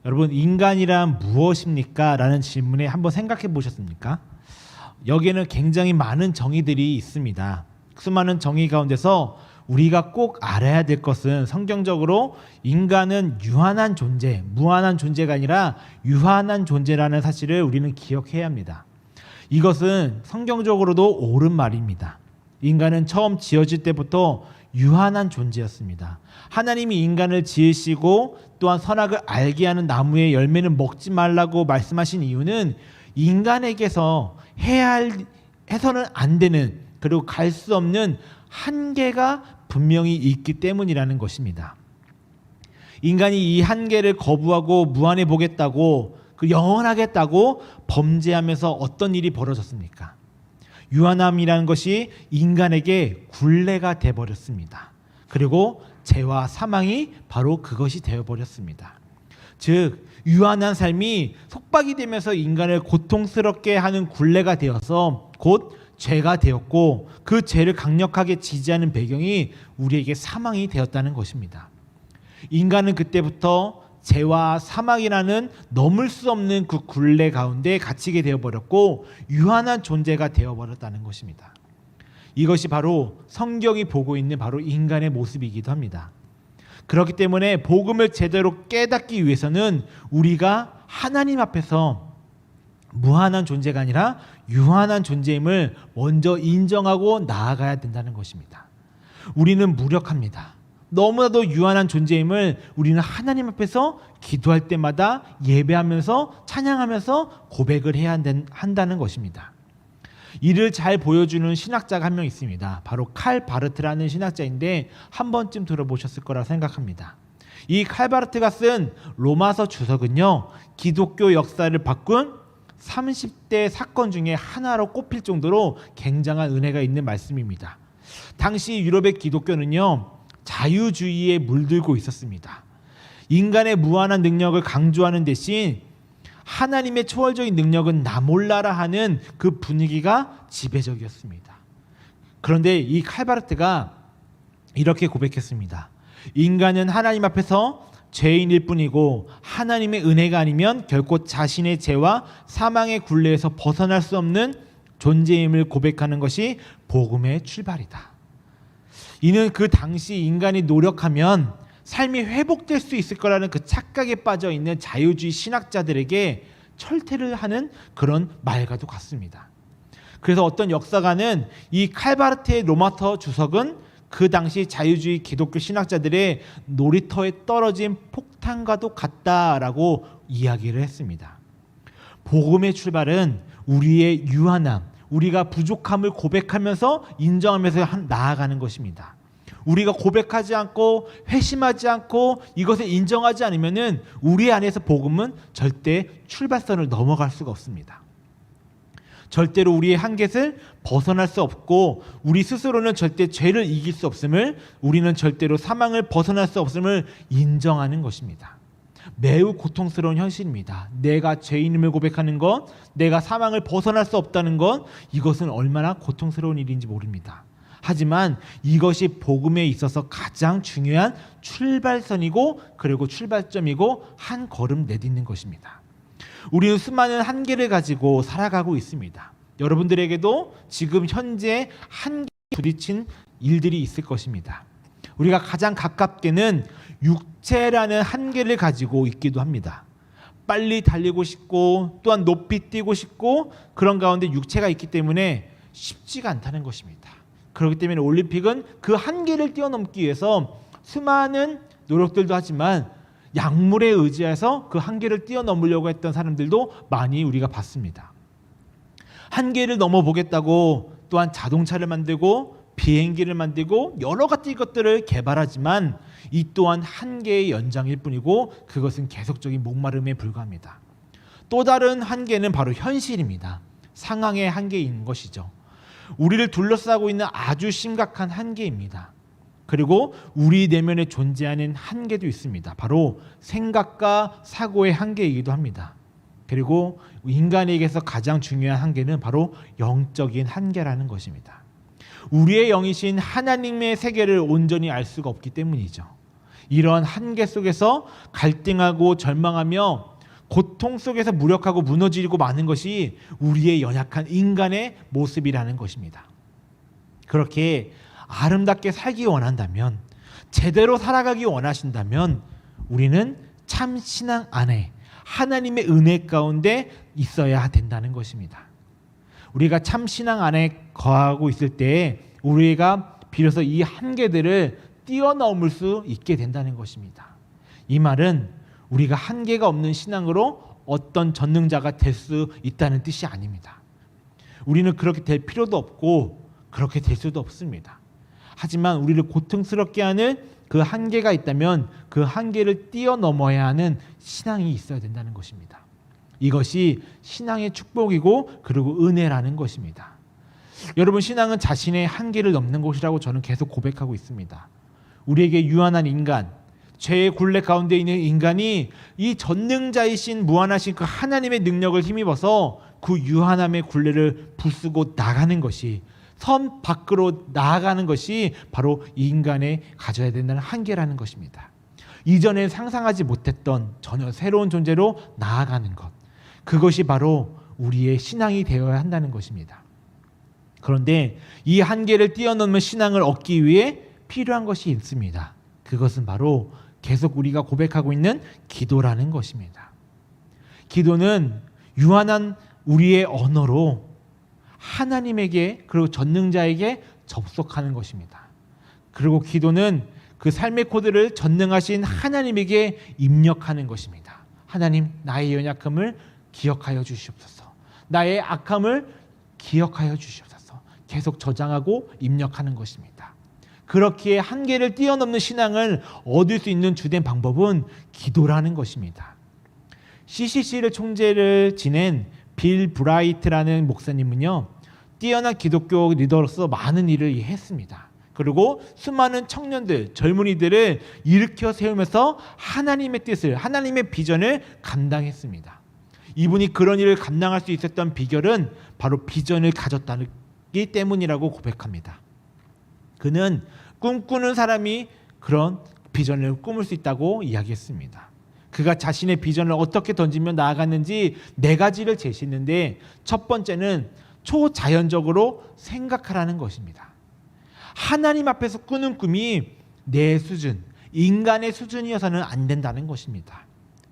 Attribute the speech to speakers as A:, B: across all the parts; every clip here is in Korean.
A: 여러분, 인간이란 무엇입니까? 라는 질문에 한번 생각해 보셨습니까? 여기에는 굉장히 많은 정의들이 있습니다. 수많은 정의 가운데서 우리가 꼭 알아야 될 것은 성경적으로 인간은 유한한 존재, 무한한 존재가 아니라 유한한 존재라는 사실을 우리는 기억해야 합니다. 이것은 성경적으로도 옳은 말입니다. 인간은 처음 지어질 때부터 유한한 존재였습니다. 하나님이 인간을 지으시고 또한 선악을 알게 하는 나무의 열매는 먹지 말라고 말씀하신 이유는 인간에게서 해서는 안 되는, 그리고 갈 수 없는 한계가 분명히 있기 때문이라는 것입니다. 인간이 이 한계를 거부하고 무한해 보겠다고, 영원하겠다고 범죄하면서 어떤 일이 벌어졌습니까? 유한함이라는 것이 인간에게 굴레가 되어버렸습니다. 그리고 죄와 사망이 바로 그것이 되어버렸습니다. 즉, 유한한 삶이 속박이 되면서 인간을 고통스럽게 하는 굴레가 되어서 곧 죄가 되었고, 그 죄를 강력하게 지지하는 배경이 우리에게 사망이 되었다는 것입니다. 인간은 그때부터 죄와 사망이라는 넘을 수 없는 그 굴레 가운데 갇히게 되어버렸고 유한한 존재가 되어버렸다는 것입니다. 이것이 바로 성경이 보고 있는 바로 인간의 모습이기도 합니다. 그렇기 때문에 복음을 제대로 깨닫기 위해서는 우리가 하나님 앞에서 무한한 존재가 아니라 유한한 존재임을 먼저 인정하고 나아가야 된다는 것입니다. 우리는 무력합니다. 너무나도 유한한 존재임을 우리는 하나님 앞에서 기도할 때마다 예배하면서 찬양하면서 고백을 해야 한다는 것입니다. 이를 잘 보여주는 신학자가 한 명 있습니다. 바로 칼 바르트라는 신학자인데 한 번쯤 들어보셨을 거라 생각합니다. 이 칼 바르트가 쓴 로마서 주석은요, 기독교 역사를 바꾼 30대 사건 중에 하나로 꼽힐 정도로 굉장한 은혜가 있는 말씀입니다. 당시 유럽의 기독교는요, 자유주의에 물들고 있었습니다. 인간의 무한한 능력을 강조하는 대신 하나님의 초월적인 능력은 나 몰라라 하는 그 분위기가 지배적이었습니다. 그런데 이 칼바르트가 이렇게 고백했습니다. 인간은 하나님 앞에서 죄인일 뿐이고 하나님의 은혜가 아니면 결코 자신의 죄와 사망의 굴레에서 벗어날 수 없는 존재임을 고백하는 것이 복음의 출발이다. 이는 그 당시 인간이 노력하면 삶이 회복될 수 있을 거라는 그 착각에 빠져 있는 자유주의 신학자들에게 철퇴를 하는 그런 말과도 같습니다. 그래서 어떤 역사가는 이 칼바르트의 로마서 주석은 그 당시 자유주의 기독교 신학자들의 놀이터에 떨어진 폭탄과도 같다라고 이야기를 했습니다. 복음의 출발은 우리의 유한함, 우리가 부족함을 고백하면서 인정하면서 나아가는 것입니다. 우리가 고백하지 않고 회심하지 않고 이것을 인정하지 않으면은 우리 안에서 복음은 절대 출발선을 넘어갈 수가 없습니다. 절대로 우리의 한계를 벗어날 수 없고 우리 스스로는 절대 죄를 이길 수 없음을, 우리는 절대로 사망을 벗어날 수 없음을 인정하는 것입니다. 매우 고통스러운 현실입니다. 내가 죄인임을 고백하는 것, 내가 사망을 벗어날 수 없다는 것, 이것은 얼마나 고통스러운 일인지 모릅니다. 하지만 이것이 복음에 있어서 가장 중요한 출발선이고 그리고 출발점이고 한 걸음 내딛는 것입니다. 우리는 수많은 한계를 가지고 살아가고 있습니다. 여러분들에게도 지금 현재 한계에 부딪힌 일들이 있을 것입니다. 우리가 가장 가깝게는 육체라는 한계를 가지고 있기도 합니다. 빨리 달리고 싶고 또한 높이 뛰고 싶고 그런 가운데 육체가 있기 때문에 쉽지가 않다는 것입니다. 그렇기 때문에 올림픽은 그 한계를 뛰어넘기 위해서 수많은 노력들도 하지만 약물에 의지해서 그 한계를 뛰어넘으려고 했던 사람들도 많이 우리가 봤습니다. 한계를 넘어보겠다고 또한 자동차를 만들고 비행기를 만들고 여러 가지 것들을 개발하지만 이 또한 한계의 연장일 뿐이고 그것은 계속적인 목마름에 불과합니다. 또 다른 한계는 바로 현실입니다. 상황의 한계인 것이죠. 우리를 둘러싸고 있는 아주 심각한 한계입니다. 그리고 우리 내면에 존재하는 한계도 있습니다. 바로 생각과 사고의 한계이기도 합니다. 그리고 인간에게서 가장 중요한 한계는 바로 영적인 한계라는 것입니다. 우리의 영이신 하나님의 세계를 온전히 알 수가 없기 때문이죠. 이러한 한계 속에서 갈등하고 절망하며 고통 속에서 무력하고 무너지고 마는 것이 우리의 연약한 인간의 모습이라는 것입니다. 그렇게 아름답게 살기 원한다면, 제대로 살아가기 원하신다면 우리는 참 신앙 안에 하나님의 은혜 가운데 있어야 된다는 것입니다. 우리가 참 신앙 안에 거하고 있을 때 우리가 비로소 이 한계들을 뛰어넘을 수 있게 된다는 것입니다. 이 말은 우리가 한계가 없는 신앙으로 어떤 전능자가 될 수 있다는 뜻이 아닙니다. 우리는 그렇게 될 필요도 없고 그렇게 될 수도 없습니다. 하지만 우리를 고통스럽게 하는 그 한계가 있다면 그 한계를 뛰어넘어야 하는 신앙이 있어야 된다는 것입니다. 이것이 신앙의 축복이고 그리고 은혜라는 것입니다. 여러분, 신앙은 자신의 한계를 넘는 것이라고 저는 계속 고백하고 있습니다. 우리에게 유한한 인간, 죄의 굴레 가운데 있는 인간이 이 전능자이신 무한하신 그 하나님의 능력을 힘입어서 그 유한함의 굴레를 부수고 나가는 것이, 섬 밖으로 나아가는 것이 바로 이 인간의 가져야 된다는 한계라는 것입니다. 이전에 상상하지 못했던 전혀 새로운 존재로 나아가는 것, 그것이 바로 우리의 신앙이 되어야 한다는 것입니다. 그런데 이 한계를 뛰어넘는 신앙을 얻기 위해 필요한 것이 있습니다. 그것은 바로 계속 우리가 고백하고 있는 기도라는 것입니다. 기도는 유한한 우리의 언어로 하나님에게, 그리고 전능자에게 접속하는 것입니다. 그리고 기도는 그 삶의 코드를 전능하신 하나님에게 입력하는 것입니다. 하나님, 나의 연약함을 기억하여 주시옵소서. 나의 악함을 기억하여 주시옵소서. 계속 저장하고 입력하는 것입니다. 그렇기에 한계를 뛰어넘는 신앙을 얻을 수 있는 주된 방법은 기도라는 것입니다. CCC를 총재를 지낸 빌 브라이트라는 목사님은요, 뛰어난 기독교 리더로서 많은 일을 했습니다. 그리고 수많은 청년들, 젊은이들을 일으켜 세우면서 하나님의 뜻을, 하나님의 비전을 감당했습니다. 이분이 그런 일을 감당할 수 있었던 비결은 바로 비전을 가졌다기 때문이라고 고백합니다. 그는 꿈꾸는 사람이 그런 비전을 꾸물 수 있다고 이야기했습니다. 그가 자신의 비전을 어떻게 던지며 나아갔는지 4가지를 제시했는데, 첫 번째는 초자연적으로 생각하라는 것입니다. 하나님 앞에서 꾸는 꿈이 내 수준, 인간의 수준이어서는 안 된다는 것입니다.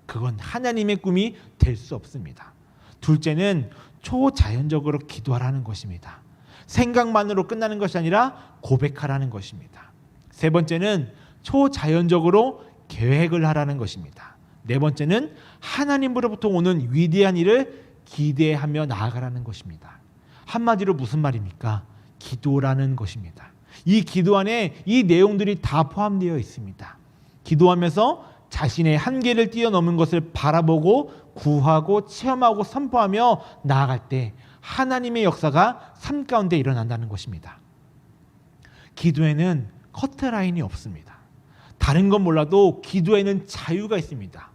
A: 그건 하나님의 꿈이 될 수 없습니다. 둘째는 초자연적으로 기도하라는 것입니다. 생각만으로 끝나는 것이 아니라 고백하라는 것입니다. 세 번째는 초자연적으로 계획을 하라는 것입니다. 네 번째는 하나님으로부터 오는 위대한 일을 기대하며 나아가라는 것입니다. 한마디로 무슨 말입니까? 기도라는 것입니다. 이 기도 안에 이 내용들이 다 포함되어 있습니다. 기도하면서 자신의 한계를 뛰어넘은 것을 바라보고 구하고 체험하고 선포하며 나아갈 때 하나님의 역사가 삶 가운데 일어난다는 것입니다. 기도에는 커트라인이 없습니다. 다른 건 몰라도 기도에는 자유가 있습니다.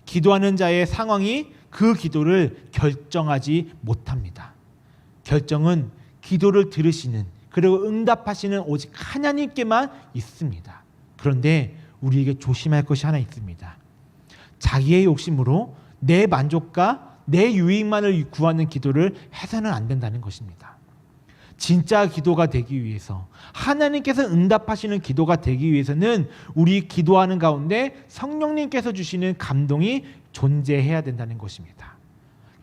A: 기도하는 자의 상황이 그 기도를 결정하지 못합니다. 결정은 기도를 들으시는, 그리고 응답하시는 오직 하나님께만 있습니다. 그런데 우리에게 조심할 것이 하나 있습니다. 자기의 욕심으로 내 만족과 내 유익만을 구하는 기도를 해서는 안 된다는 것입니다. 진짜 기도가 되기 위해서, 하나님께서 응답하시는 기도가 되기 위해서는 우리 기도하는 가운데 성령님께서 주시는 감동이 존재해야 된다는 것입니다.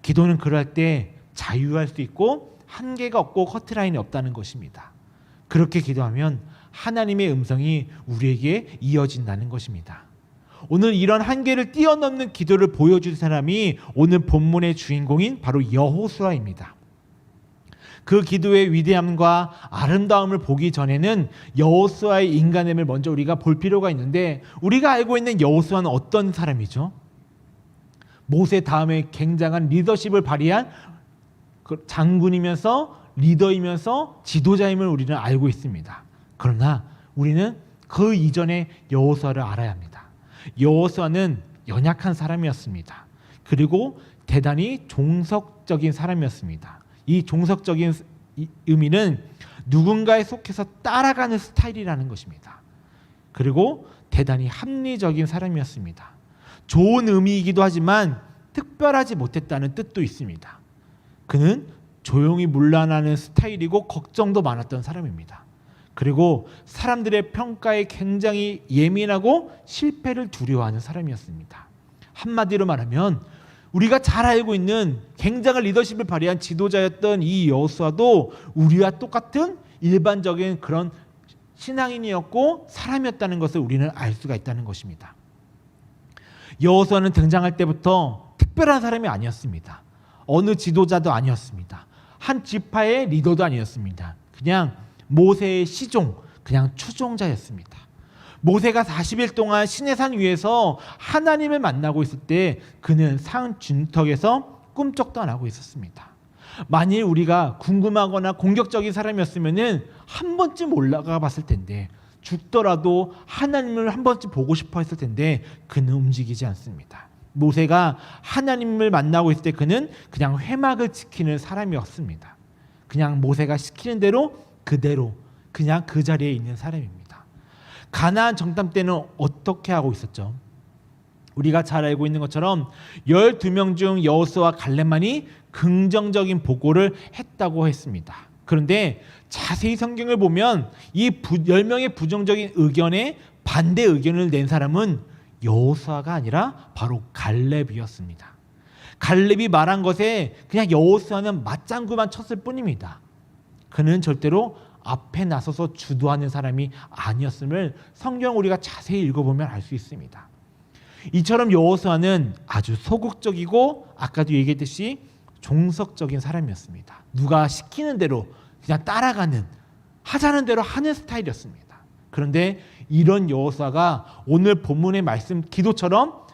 A: 기도는 그럴 때 자유할 수 있고 한계가 없고 커트라인이 없다는 것입니다. 그렇게 기도하면 하나님의 음성이 우리에게 이어진다는 것입니다. 오늘 이런 한계를 뛰어넘는 기도를 보여줄 사람이 오늘 본문의 주인공인 바로 여호수아입니다. 그 기도의 위대함과 아름다움을 보기 전에는 여호수아의 인간됨을 먼저 우리가 볼 필요가 있는데, 우리가 알고 있는 여호수아는 어떤 사람이죠? 모세 다음에 굉장한 리더십을 발휘한 장군이면서 리더이면서 지도자임을 우리는 알고 있습니다. 그러나 우리는 그 이전의 여호수아를 알아야 합니다. 여호수아는 연약한 사람이었습니다. 그리고 대단히 종석적인 사람이었습니다. 이 종석적인 의미는 누군가에 속해서 따라가는 스타일이라는 것입니다. 그리고 대단히 합리적인 사람이었습니다. 좋은 의미이기도 하지만 특별하지 못했다는 뜻도 있습니다. 그는 조용히 물러나는 스타일이고 걱정도 많았던 사람입니다. 그리고 사람들의 평가에 굉장히 예민하고 실패를 두려워하는 사람이었습니다. 한마디로 말하면 우리가 잘 알고 있는 굉장한 리더십을 발휘한 지도자였던 이 여호수아도 우리와 똑같은 일반적인 그런 신앙인이었고 사람이었다는 것을 우리는 알 수가 있다는 것입니다. 여호수아는 등장할 때부터 특별한 사람이 아니었습니다. 어느 지도자도 아니었습니다. 한 지파의 리더도 아니었습니다. 그냥 모세의 시종, 그냥 추종자였습니다. 모세가 40일 동안 시내산 위에서 하나님을 만나고 있을 때 그는 산 진턱에서 꿈쩍도 안 하고 있었습니다. 만일 우리가 궁금하거나 공격적인 사람이었으면 한 번쯤 올라가 봤을 텐데, 죽더라도 하나님을 한 번쯤 보고 싶어 했을 텐데 그는 움직이지 않습니다. 모세가 하나님을 만나고 있을 때 그는 그냥 회막을 지키는 사람이었습니다. 그냥 모세가 시키는 대로 그대로 그냥 그 자리에 있는 사람입니다. 가나안 정탐 때는 어떻게 하고 있었죠? 우리가 잘 알고 있는 것처럼 12명 중 여호수아와 갈렙만이 긍정적인 보고를 했다고 했습니다. 그런데 자세히 성경을 보면 이 10명의 부정적인 의견에 반대 의견을 낸 사람은 여호수아가 아니라 바로 갈렙이었습니다. 갈렙이 말한 것에 그냥 여호수아는 맞장구만 쳤을 뿐입니다. 그는 절대로 앞에 나서서 주도하는 사람이 아니었음을 성경 우리가 자세히 읽어보면 알 수 있습니다. 이처럼 여호수아는 아주 소극적이고 아까도 얘기했듯이 종속적인 사람이었습니다. 누가 시키는 대로 그냥 따라가는, 하자는 대로 하는 스타일이었습니다. 그런데 이런 여호수아가 오늘 본문의 말씀 기도처럼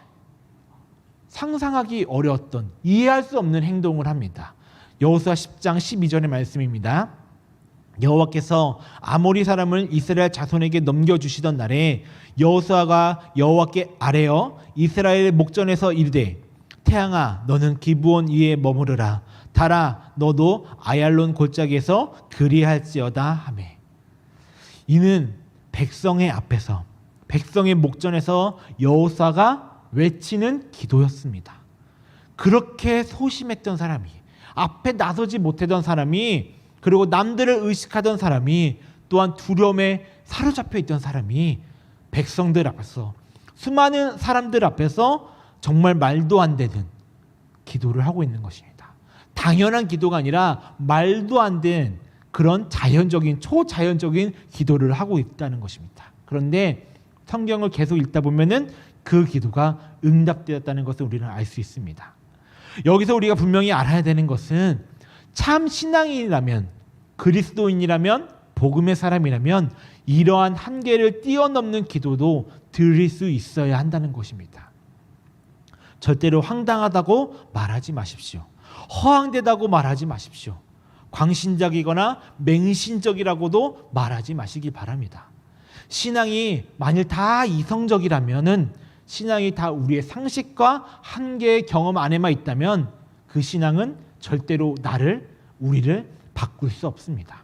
A: 상상하기 어려웠던, 이해할 수 없는 행동을 합니다. 여호수아 10장 12절의 말씀입니다. 여호와께서 아모리 사람을 이스라엘 자손에게 넘겨주시던 날에 여호수아가 여호와께 아뢰어 이스라엘 목전에서 이르되 태양아 너는 기브온 위에 머무르라, 달아 너도 아얄론 골짜기에서 그리할지어다 하매. 이는 백성의 앞에서, 백성의 목전에서 여호수아가 외치는 기도였습니다. 그렇게 소심했던 사람이, 앞에 나서지 못하던 사람이, 그리고 남들을 의식하던 사람이, 또한 두려움에 사로잡혀 있던 사람이 백성들 앞에서, 수많은 사람들 앞에서 정말 말도 안 되는 기도를 하고 있는 것입니다. 당연한 기도가 아니라 말도 안 되는 그런 자연적인, 초자연적인 기도를 하고 있다는 것입니다. 그런데 성경을 계속 읽다 보면은 그 기도가 응답되었다는 것을 우리는 알 수 있습니다. 여기서 우리가 분명히 알아야 되는 것은 참 신앙인이라면, 그리스도인이라면, 복음의 사람이라면 이러한 한계를 뛰어넘는 기도도 드릴 수 있어야 한다는 것입니다. 절대로 황당하다고 말하지 마십시오. 허황되다고 말하지 마십시오. 광신적이거나 맹신적이라고도 말하지 마시기 바랍니다. 신앙이 만일 다 이성적이라면은, 신앙이 다 우리의 상식과 한계의 경험 안에만 있다면 그 신앙은 절대로 우리를 바꿀 수 없습니다.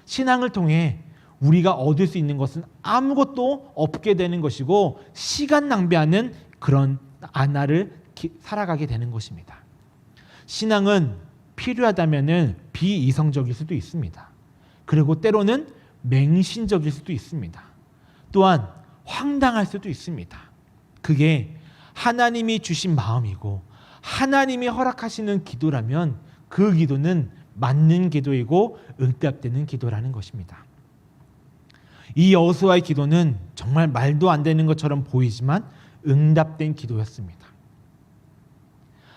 A: 신앙을 통해 우리가 얻을 수 있는 것은 아무것도 없게 되는 것이고 시간 낭비하는 그런 나를 살아가게 되는 것입니다. 신앙은 필요하다면은 비이성적일 수도 있습니다. 그리고 때로는 맹신적일 수도 있습니다. 또한 황당할 수도 있습니다. 그게 하나님이 주신 마음이고 하나님이 허락하시는 기도라면 그 기도는 맞는 기도이고 응답되는 기도라는 것입니다. 이 여호수아의 기도는 정말 말도 안 되는 것처럼 보이지만 응답된 기도였습니다.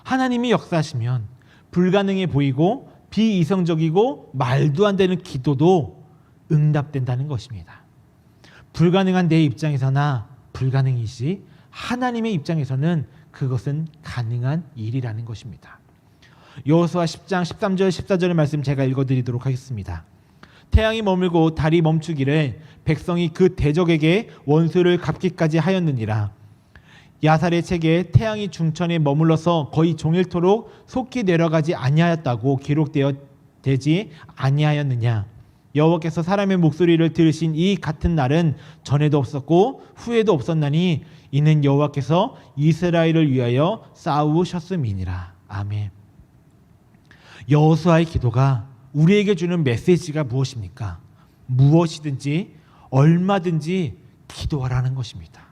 A: 하나님이 역사하시면 불가능해 보이고 비이성적이고 말도 안 되는 기도도 응답된다는 것입니다. 불가능한 내 입장에서나 불가능이지 하나님의 입장에서는 그것은 가능한 일이라는 것입니다. 여호수아 10장 13절 14절의 말씀 제가 읽어드리도록 하겠습니다. 태양이 머물고 달이 멈추기를 백성이 그 대적에게 원수를 갚기까지 하였느니라. 야살의 책에 태양이 중천에 머물러서 거의 종일토록 속히 내려가지 아니하였다고 기록되어 되지 아니하였느냐. 여호와께서 사람의 목소리를 들으신 이 같은 날은 전에도 없었고 후에도 없었나니 이는 여호와께서 이스라엘을 위하여 싸우셨음이니라. 아멘. 여호수아의 기도가 우리에게 주는 메시지가 무엇입니까? 무엇이든지 얼마든지 기도하라는 것입니다.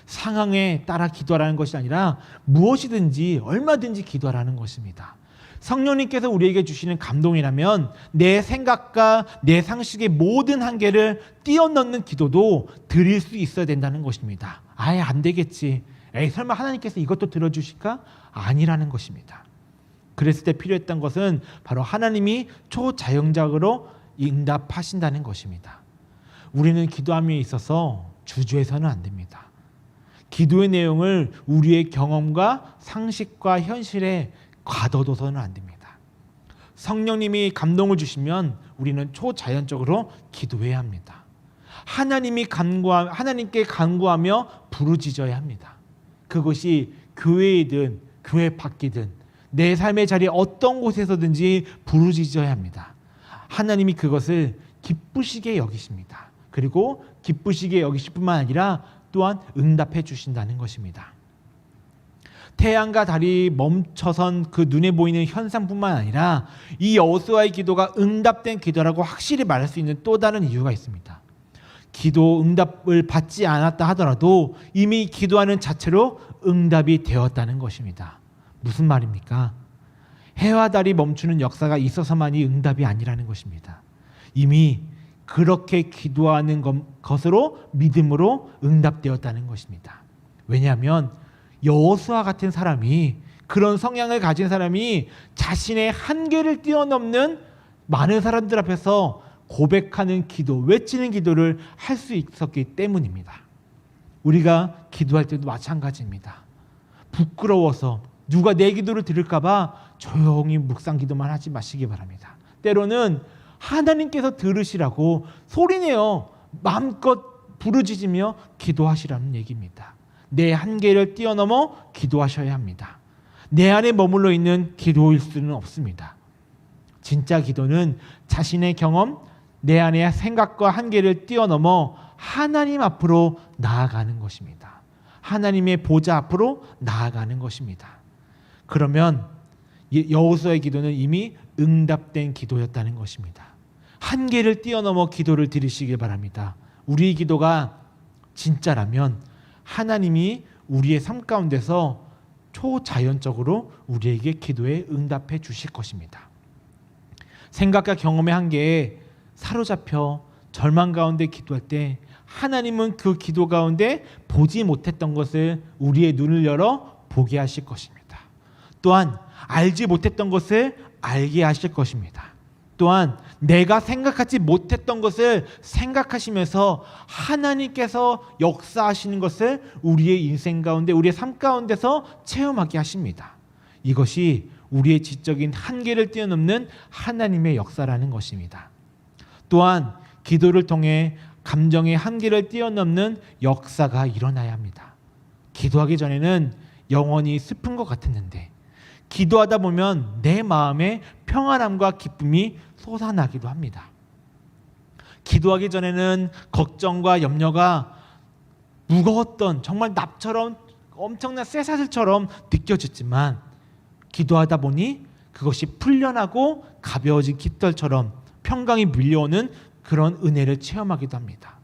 A: 상황에 따라 기도하라는 것이 아니라 무엇이든지 얼마든지 기도하라는 것입니다. 성령님께서 우리에게 주시는 감동이라면 내 생각과 내 상식의 모든 한계를 뛰어넘는 기도도 드릴 수 있어야 된다는 것입니다. 아예 안 되겠지. 에이, 설마 하나님께서 이것도 들어주실까? 아니라는 것입니다. 그랬을 때 필요했던 것은 바로 하나님이 초자연적으로 응답하신다는 것입니다. 우리는 기도함에 있어서 주저해서는 안 됩니다. 기도의 내용을 우리의 경험과 상식과 현실에 가둬둬서는 안 됩니다. 성령님이 감동을 주시면 우리는 초자연적으로 기도해야 합니다. 하나님께 간구하며 부르짖어야 합니다. 그것이 교회이든 교회 밖이든 내 삶의 자리 어떤 곳에서든지 부르짖어야 합니다. 하나님이 그것을 기쁘시게 여기십니다. 그리고 기쁘시게 여기실 뿐만 아니라 또한 응답해 주신다는 것입니다. 태양과 달이 멈춰선 그 눈에 보이는 현상뿐만 아니라 이 여호수아의 기도가 응답된 기도라고 확실히 말할 수 있는 또 다른 이유가 있습니다. 기도 응답을 받지 않았다 하더라도 이미 기도하는 자체로 응답이 되었다는 것입니다. 무슨 말입니까? 해와 달이 멈추는 역사가 있어서만이 응답이 아니라는 것입니다. 이미 그렇게 기도하는 것으로 믿음으로 응답되었다는 것입니다. 왜냐하면 여호수아 같은 사람이, 그런 성향을 가진 사람이 자신의 한계를 뛰어넘는 많은 사람들 앞에서 고백하는 기도, 외치는 기도를 할 수 있었기 때문입니다. 우리가 기도할 때도 마찬가지입니다. 부끄러워서 누가 내 기도를 들을까 봐 조용히 묵상 기도만 하지 마시기 바랍니다. 때로는 하나님께서 들으시라고 소리내어 마음껏 부르짖으며 기도하시라는 얘기입니다. 내 한계를 뛰어넘어 기도하셔야 합니다. 내 안에 머물러 있는 기도일 수는 없습니다. 진짜 기도는 자신의 경험, 내 안의 생각과 한계를 뛰어넘어 하나님 앞으로 나아가는 것입니다. 하나님의 보좌 앞으로 나아가는 것입니다. 그러면 여호수아의 기도는 이미 응답된 기도였다는 것입니다. 한계를 뛰어넘어 기도를 드리시길 바랍니다. 우리의 기도가 진짜라면 하나님이 우리의 삶 가운데서 초자연적으로 우리에게 기도에 응답해 주실 것입니다. 생각과 경험의 한계에 사로잡혀 절망 가운데 기도할 때 하나님은 그 기도 가운데 보지 못했던 것을 우리의 눈을 열어 보게 하실 것입니다. 또한 알지 못했던 것을 알게 하실 것입니다. 또한 내가 생각하지 못했던 것을 생각하시면서 하나님께서 역사하시는 것을 우리의 인생 가운데, 우리의 삶 가운데서 체험하게 하십니다. 이것이 우리의 지적인 한계를 뛰어넘는 하나님의 역사라는 것입니다. 또한 기도를 통해 감정의 한계를 뛰어넘는 역사가 일어나야 합니다. 기도하기 전에는 영원히 슬픈 것 같았는데 기도하다 보면 내 마음에 평안함과 기쁨이 솟아나기도 합니다. 기도하기 전에는 걱정과 염려가 무거웠던, 정말 납처럼 엄청난 쇠사슬처럼 느껴졌지만 기도하다 보니 그것이 풀려나고 가벼워진 깃털처럼 평강이 밀려오는 그런 은혜를 체험하기도 합니다.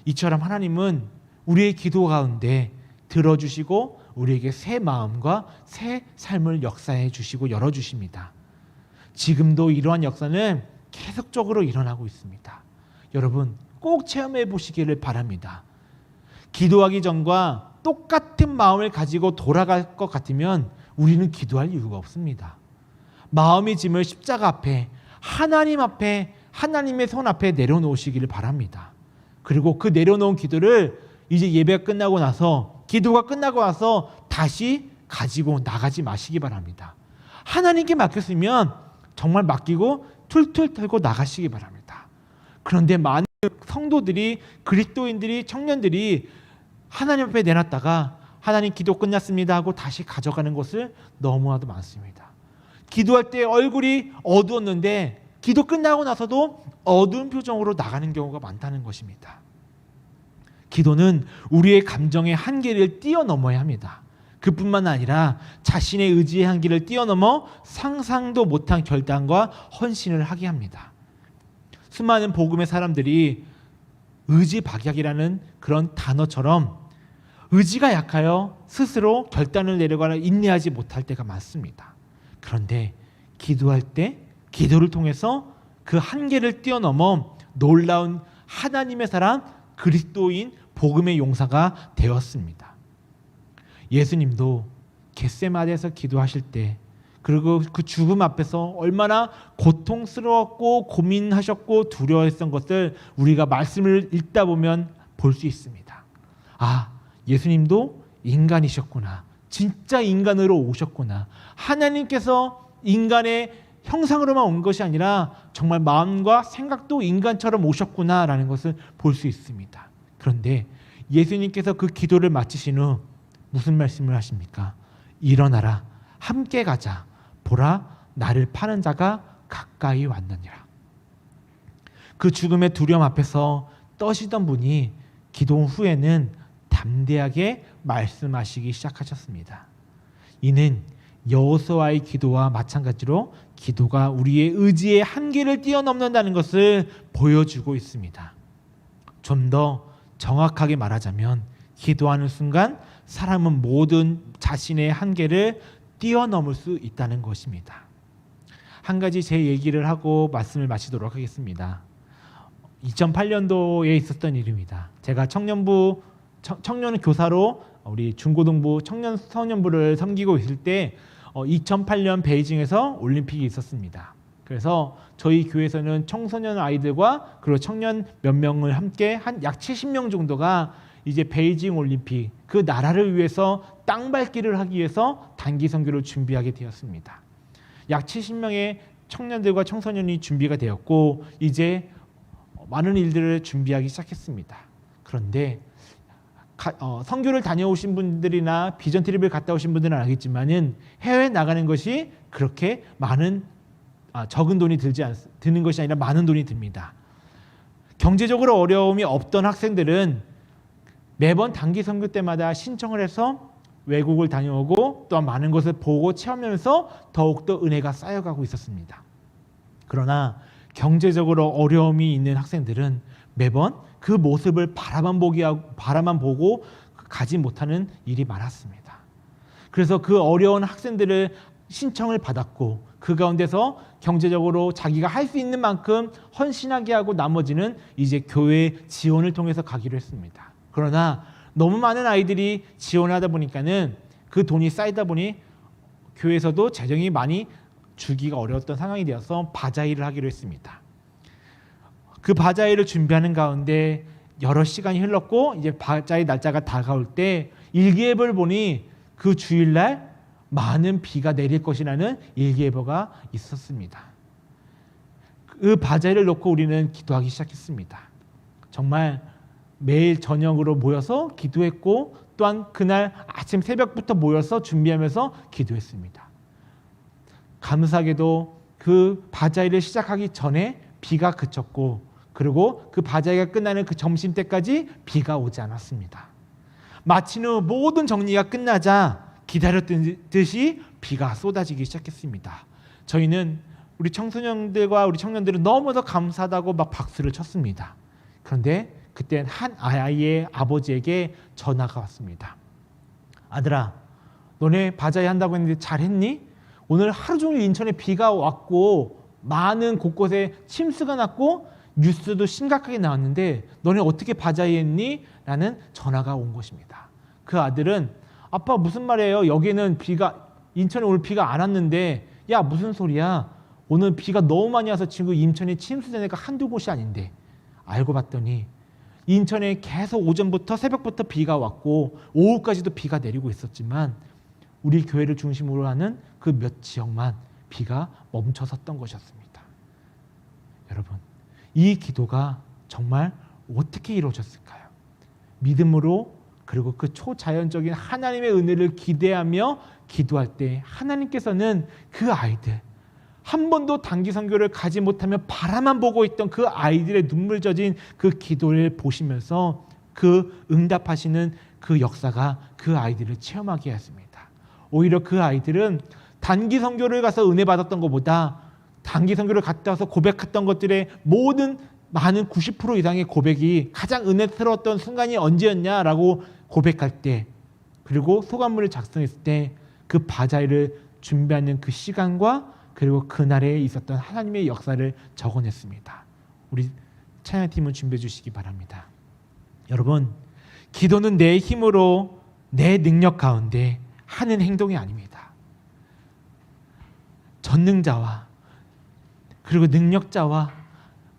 A: 이처럼 하나님은 우리의 기도 가운데 들어주시고 우리에게 새 마음과 새 삶을 역사해 주시고 열어주십니다. 지금도 이러한 역사는 계속적으로 일어나고 있습니다. 여러분 꼭 체험해 보시기를 바랍니다. 기도하기 전과 똑같은 마음을 가지고 돌아갈 것 같으면 우리는 기도할 이유가 없습니다. 마음의 짐을 십자가 앞에, 하나님 앞에, 하나님의 손 앞에 내려놓으시기를 바랍니다. 그리고 그 내려놓은 기도를 이제 예배가 끝나고 나서, 기도가 끝나고 나서 다시 가지고 나가지 마시기 바랍니다. 하나님께 맡겼으면 정말 맡기고 툴툴 털고 나가시기 바랍니다. 그런데 많은 성도들이, 그리스도인들이, 청년들이 하나님 앞에 내놨다가 하나님 기도 끝났습니다 하고 다시 가져가는 것을 너무나도 많습니다. 기도할 때 얼굴이 어두웠는데 기도 끝나고 나서도 어두운 표정으로 나가는 경우가 많다는 것입니다. 기도는 우리의 감정의 한계를 뛰어넘어야 합니다. 그뿐만 아니라 자신의 의지의 한계를 뛰어넘어 상상도 못한 결단과 헌신을 하게 합니다. 수많은 복음의 사람들이 의지박약이라는 그런 단어처럼 의지가 약하여 스스로 결단을 내려가려 인내하지 못할 때가 많습니다. 그런데 기도할 때 기도를 통해서 그 한계를 뛰어넘어 놀라운 하나님의 사람 그리스도인 복음의 용사가 되었습니다. 예수님도 겟세마네에서 기도하실 때 그리고 그 죽음 앞에서 얼마나 고통스러웠고 고민하셨고 두려워했던 것을 우리가 말씀을 읽다 보면 볼 수 있습니다. 아, 예수님도 인간이셨구나. 진짜 인간으로 오셨구나. 하나님께서 인간의 형상으로만 온 것이 아니라 정말 마음과 생각도 인간처럼 오셨구나라는 것을 볼 수 있습니다. 그런데 예수님께서 그 기도를 마치신 후 무슨 말씀을 하십니까? 일어나라, 함께 가자. 보라, 나를 파는 자가 가까이 왔느니라. 그 죽음의 두려움 앞에서 떠시던 분이 기도 후에는 담대하게 말씀하시기 시작하셨습니다. 이는 여호수아의 기도와 마찬가지로 기도가 우리의 의지의 한계를 뛰어넘는다는 것을 보여주고 있습니다. 좀 더 정확하게 말하자면 기도하는 순간 사람은 모든 자신의 한계를 뛰어넘을 수 있다는 것입니다. 한 가지 제 얘기를 하고 말씀을 마치도록 하겠습니다. 2008년도에 있었던 일입니다. 제가 청년 교사로 우리 중고등부 청년 소년부를 섬기고 있을 때 2008년 베이징에서 올림픽이 있었습니다. 그래서 저희 교회에서는 청소년 아이들과 그리고 청년 몇 명을 함께 한 약 70명 정도가 이제 베이징 올림픽 그 나라를 위해서 땅 밟기를 하기 위해서 단기 선교를 준비하게 되었습니다. 약 70명의 청년들과 청소년이 준비가 되었고 이제 많은 일들을 준비하기 시작했습니다. 그런데 선교를 다녀오신 분들이나 비전 트립을 갔다 오신 분들은 알겠지만은 해외에 나가는 것이 그렇게 적은 돈이 드는 것이 아니라 많은 돈이 듭니다. 경제적으로 어려움이 없던 학생들은 매번 단기 선교 때마다 신청을 해서 외국을 다녀오고 또한 많은 것을 보고 체험하면서 더욱더 은혜가 쌓여가고 있었습니다. 그러나 경제적으로 어려움이 있는 학생들은 매번 그 모습을 바라만 보고 가지 못하는 일이 많았습니다. 그래서 그 어려운 학생들을 신청을 받았고 그 가운데서 경제적으로 자기가 할 수 있는 만큼 헌신하게 하고 나머지는 이제 교회 지원을 통해서 가기로 했습니다. 그러나 너무 많은 아이들이 지원하다 보니까는 그 돈이 쌓이다 보니 교회에서도 재정이 많이 주기가 어려웠던 상황이 되어서 바자회를 하기로 했습니다. 그 바자회를 준비하는 가운데 여러 시간이 흘렀고 이제 바자회 날짜가 다가올 때 일기예보를 보니 그 주일날 많은 비가 내릴 것이라는 일기예보가 있었습니다. 그 바자회를 놓고 우리는 기도하기 시작했습니다. 정말 매일 저녁으로 모여서 기도했고 또한 그날 아침 새벽부터 모여서 준비하면서 기도했습니다. 감사하게도 그 바자회를 시작하기 전에 비가 그쳤고 그리고 그 바자회가 끝나는 그 점심때까지 비가 오지 않았습니다. 마친 후 모든 정리가 끝나자 기다렸듯이 비가 쏟아지기 시작했습니다. 저희는 우리 청소년들과 우리 청년들은 너무도 감사하다고 막 박수를 쳤습니다. 그런데 그때 한 아이의 아버지에게 전화가 왔습니다. 아들아, 너네 바자회 한다고 했는데 잘했니? 오늘 하루 종일 인천에 비가 왔고 많은 곳곳에 침수가 났고 뉴스도 심각하게 나왔는데 너네 어떻게 바자회 했니? 라는 전화가 온 것입니다. 그 아들은 아빠 무슨 말이에요? 여기는 인천에 오늘 비가 안 왔는데 야 무슨 소리야? 오늘 비가 너무 많이 와서 지금 인천에 침수된 데가 한두 곳이 아닌데 알고 봤더니 인천에 계속 오전부터 새벽부터 비가 왔고 오후까지도 비가 내리고 있었지만 우리 교회를 중심으로 하는 그 몇 지역만 비가 멈춰섰던 것이었습니다. 여러분, 이 기도가 정말 어떻게 이루어졌을까요? 믿음으로 그리고 그 초자연적인 하나님의 은혜를 기대하며 기도할 때 하나님께서는 그 아이들 한 번도 단기 선교를 가지 못하며 바라만 보고 있던 그 아이들의 눈물 젖은 그 기도를 보시면서 그 응답하시는 그 역사가 그 아이들을 체험하게 했습니다. 오히려 그 아이들은 단기 선교를 가서 은혜 받았던 것보다 단기 선교를 갔다 와서 고백했던 것들의 모든 많은 90% 이상의 고백이 가장 은혜스러웠던 순간이 언제였냐라고 고백할 때, 그리고 소감문을 작성했을 때 그 바자회를 준비하는 그 시간과 그리고 그날에 있었던 하나님의 역사를 적어냈습니다. 우리 찬양팀은 준비해 주시기 바랍니다. 여러분, 기도는 내 힘으로 내 능력 가운데 하는 행동이 아닙니다. 전능자와 그리고 능력자와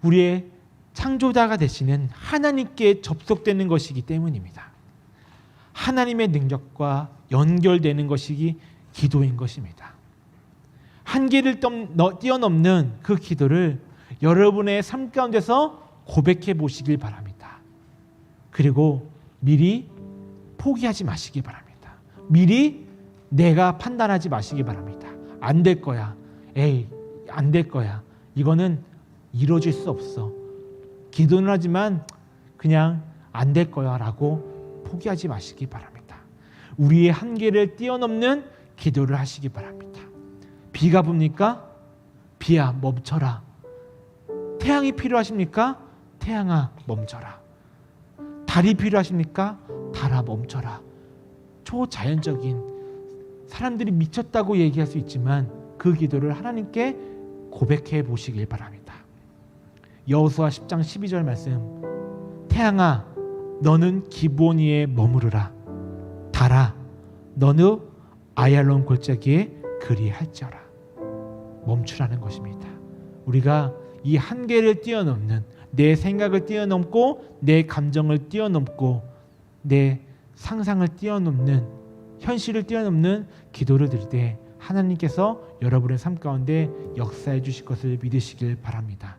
A: 우리의 창조자가 되시는 하나님께 접속되는 것이기 때문입니다. 하나님의 능력과 연결되는 것이 기도인 것입니다. 한계를 뛰어넘는 그 기도를 여러분의 삶 가운데서 고백해 보시길 바랍니다. 그리고 미리 포기하지 마시기 바랍니다. 미리 내가 판단하지 마시기 바랍니다. 안 될 거야. 에이, 안 될 거야. 이거는 이루어질 수 없어. 기도는 하지만 그냥 안 될 거야 라고 포기하지 마시기 바랍니다. 우리의 한계를 뛰어넘는 기도를 하시기 바랍니다. 비가 붑니까? 비야 멈춰라. 태양이 필요하십니까? 태양아 멈춰라. 달이 필요하십니까? 달아 멈춰라. 초자연적인, 사람들이 미쳤다고 얘기할 수 있지만 그 기도를 하나님께 고백해 보시길 바랍니다. 여호수아 10장 12절 말씀, 태양아 너는 기브온 위에 머무르라. 달아 너는 아얄론 골짜기에 그리할지어라. 멈추라는 것입니다. 우리가 이 한계를 뛰어넘는, 내 생각을 뛰어넘고 내 감정을 뛰어넘고 내 상상을 뛰어넘는, 현실을 뛰어넘는 기도를 드릴 때 하나님께서 여러분의 삶 가운데 역사해 주실 것을 믿으시길 바랍니다.